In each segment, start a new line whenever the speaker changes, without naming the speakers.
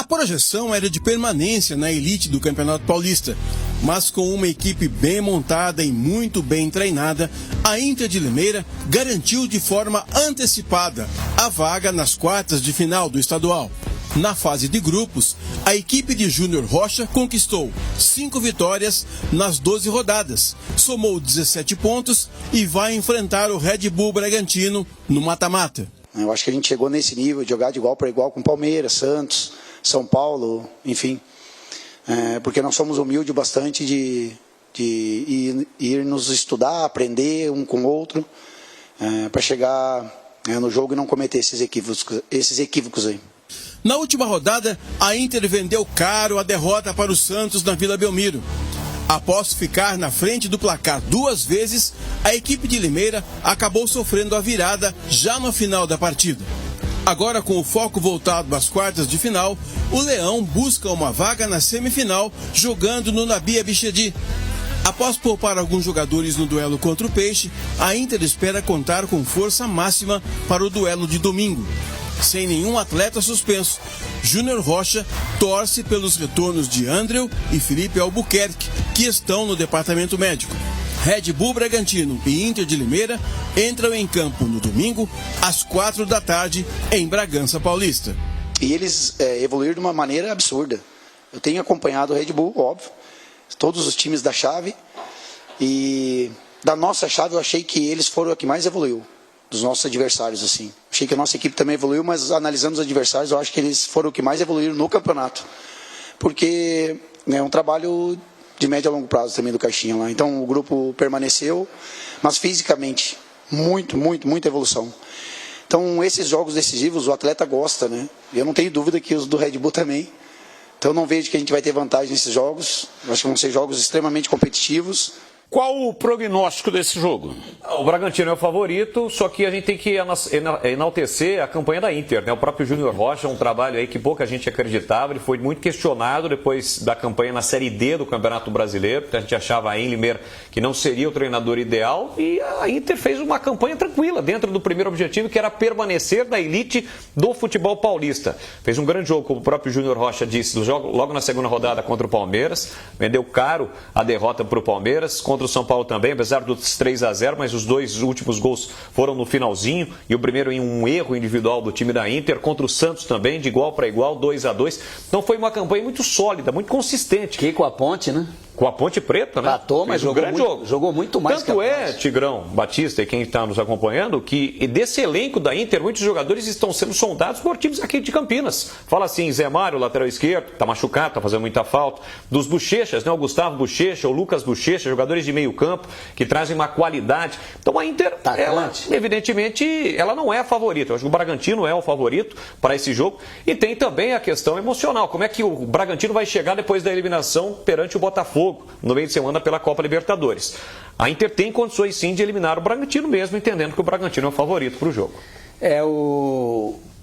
projeção era de permanência na elite do Campeonato Paulista, mas com uma equipe bem montada e muito bem treinada, a Inter de Limeira garantiu de forma antecipada a vaga nas quartas de final do estadual. Na fase de grupos, a equipe de Júnior Rocha conquistou 5 vitórias nas 12 rodadas, somou 17 pontos e vai enfrentar o Red Bull Bragantino no mata-mata.
Eu acho que a gente chegou nesse nível de jogar de igual para igual com Palmeiras, Santos, São Paulo, enfim. Porque nós somos humildes bastante de ir nos estudar, aprender um com o outro, para chegar no jogo e não cometer esses equívocos aí.
Na última rodada, a Inter vendeu caro a derrota para o Santos na Vila Belmiro. Após ficar na frente do placar 2 vezes, a equipe de Limeira acabou sofrendo a virada já no final da partida. Agora, com o foco voltado às quartas de final, o Leão busca uma vaga na semifinal jogando no Nabi Abichedi. Após poupar alguns jogadores no duelo contra o Peixe, a Inter espera contar com força máxima para o duelo de domingo. Sem nenhum atleta suspenso, Júnior Rocha torce pelos retornos de Andréu e Felipe Albuquerque, que estão no departamento médico. Red Bull Bragantino e Inter de Limeira entram em campo no domingo, às 4 da tarde, em Bragança Paulista.
E eles evoluíram de uma maneira absurda. Eu tenho acompanhado o Red Bull, óbvio, todos os times da chave, e da nossa chave eu achei que eles foram a que mais evoluiu, dos nossos adversários, assim. Achei que a nossa equipe também evoluiu, mas analisando os adversários, eu acho que eles foram o que mais evoluíram no campeonato. Porque é um trabalho de médio a longo prazo também do Caixinha lá. Então o grupo permaneceu, mas fisicamente, muita evolução. Então esses jogos decisivos o atleta gosta, né? E eu não tenho dúvida que os do Red Bull também. Então eu não vejo que a gente vai ter vantagem nesses jogos. Eu acho que vão ser jogos extremamente competitivos.
Qual o prognóstico desse jogo?
O Bragantino é o favorito, só que a gente tem que enaltecer a campanha da Inter, né? O próprio Júnior Rocha, um trabalho aí que pouca gente acreditava, ele foi muito questionado depois da campanha na Série D do Campeonato Brasileiro, porque a gente achava a Limeira que não seria o treinador ideal, e a Inter fez uma campanha tranquila dentro do primeiro objetivo, que era permanecer na elite do futebol paulista. Fez um grande jogo, como o próprio Júnior Rocha disse, logo na segunda rodada contra o Palmeiras, vendeu caro a derrota para o Palmeiras, contra o São Paulo também, apesar dos 3-0, mas os 2 últimos gols foram no finalzinho, e o primeiro em um erro individual do time da Inter, contra o Santos também, de igual para igual, 2-2. Então foi uma campanha muito sólida, muito consistente.
Que com a Ponte, né?
Com a Ponte Preta, né?
Catou, mas jogou muito mais.
Tanto é, Tigrão, Batista e quem está nos acompanhando, que desse elenco da Inter, muitos jogadores estão sendo sondados por times aqui de Campinas. Fala assim, Zé Mário, lateral esquerdo, está machucado, está fazendo muita falta. Dos Bochechas, né? O Gustavo Bochecha, o Lucas Bochecha, jogadores de meio campo, que trazem uma qualidade. Então a Inter, ela, evidentemente, ela não é a favorita. Eu acho que o Bragantino é o favorito para esse jogo. E tem também a questão emocional. Como é que o Bragantino vai chegar depois da eliminação perante o Botafogo no meio de semana pela Copa Libertadores? A Inter tem condições sim de eliminar o Bragantino, mesmo entendendo que o Bragantino é o favorito para o jogo.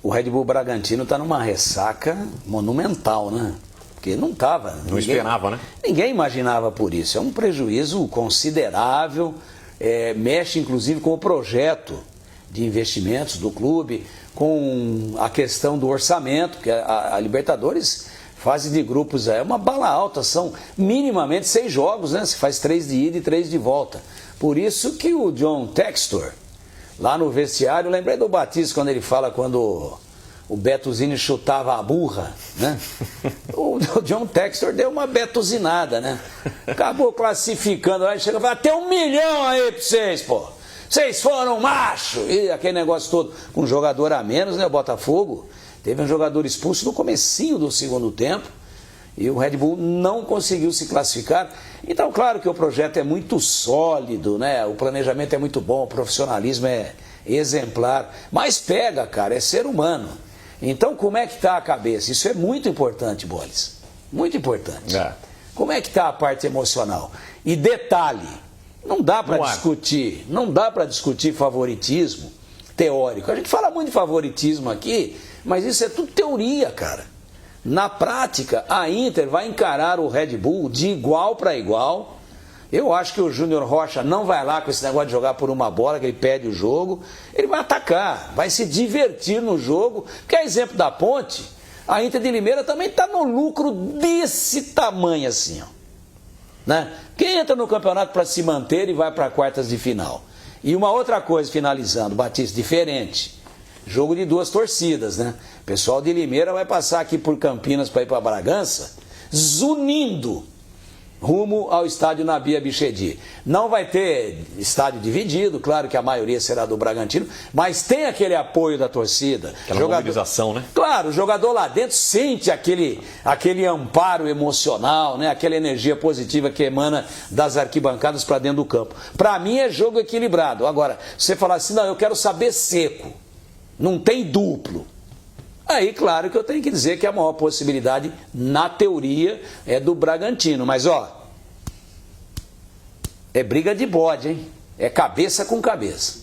O Red Bull Bragantino está numa ressaca monumental, né? Porque não estava.
Não esperava, né?
Ninguém imaginava por isso. É um prejuízo considerável, mexe inclusive com o projeto de investimentos do clube, com a questão do orçamento, que a Libertadores, fase de grupos, é uma bala alta, são minimamente 6 jogos, né? Se faz 3 de ida e 3 de volta. Por isso que o John Textor, lá no vestiário, lembrei do Batista quando ele fala quando o Betuzini chutava a burra, né? O John Textor deu uma betuzinada, né? Acabou classificando lá e chegou e falou, até 1 milhão aí pra vocês, pô. Vocês foram macho! E aquele negócio todo, com um jogador a menos, né? O Botafogo teve um jogador expulso no comecinho do segundo tempo e o Red Bull não conseguiu se classificar. Então, claro que o projeto é muito sólido, né? O planejamento é muito bom, o profissionalismo é exemplar, mas pega, cara, é ser humano. Então, como é que está a cabeça? Isso é muito importante, Boles. Muito importante. Como é que está a parte emocional? E detalhe, não dá para discutir favoritismo teórico. A gente fala muito de favoritismo aqui, mas isso é tudo teoria, cara. Na prática, a Inter vai encarar o Red Bull de igual para igual. Eu acho que o Júnior Rocha não vai lá com esse negócio de jogar por uma bola, que ele perde o jogo. Ele vai atacar, vai se divertir no jogo. Porque é exemplo da Ponte. A Inter de Limeira também está no lucro desse tamanho assim, ó. Né? Quem entra no campeonato para se manter e vai para quartas de final. E uma outra coisa, finalizando, Batista, diferente. Jogo de duas torcidas, né? O pessoal de Limeira vai passar aqui por Campinas para ir para Bragança, zunindo rumo ao estádio Nabi Abichedi. Não vai ter estádio dividido, claro que a maioria será do Bragantino, mas tem aquele apoio da torcida.
Aquela mobilização, né?
Claro, o jogador lá dentro sente aquele amparo emocional, né? Aquela energia positiva que emana das arquibancadas para dentro do campo. Para mim é jogo equilibrado. Agora, você falar assim, não, eu quero saber seco, não tem duplo. Aí, claro que eu tenho que dizer que a maior possibilidade, na teoria, é do Bragantino. Mas, ó, é briga de bode, hein? É cabeça com cabeça.